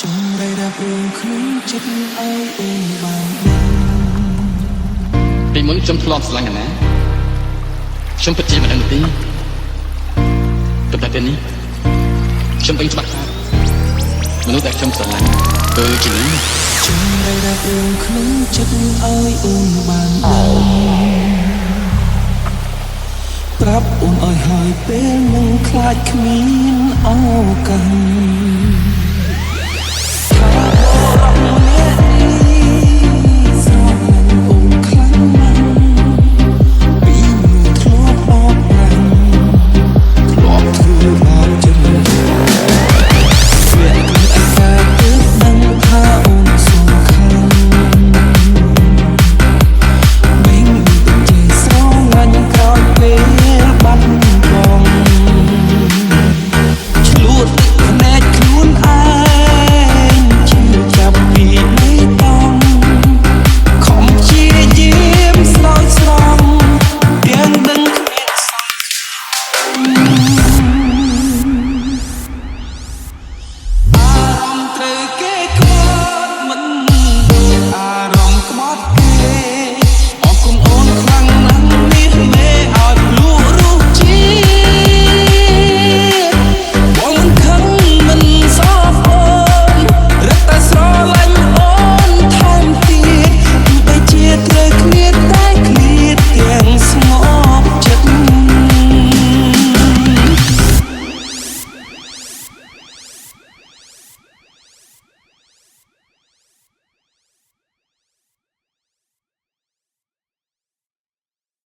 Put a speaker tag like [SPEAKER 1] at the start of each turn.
[SPEAKER 1] จงได้รับรู้ក្នុងចិត្តឲ្យអូនបានដឹង
[SPEAKER 2] ពីមុនខ្ញុំធ្លាប់ស្រឡាញ់ណាខ្ញុំពិតជាមិនដឹងទេប៉ុន្តែពេលនេះខ្ញុំដឹងច្បាស់ថាមនុស្សដែលខ្ញុំស្រឡាញ់គឺជានាង
[SPEAKER 1] ចង់ได้รับรู้ក្នុងចិត្តឲ្យអូនបានដឹងប្រាប់អូនឲ្យហើយពេលនឹងខ្លាចគ្មានឱកាស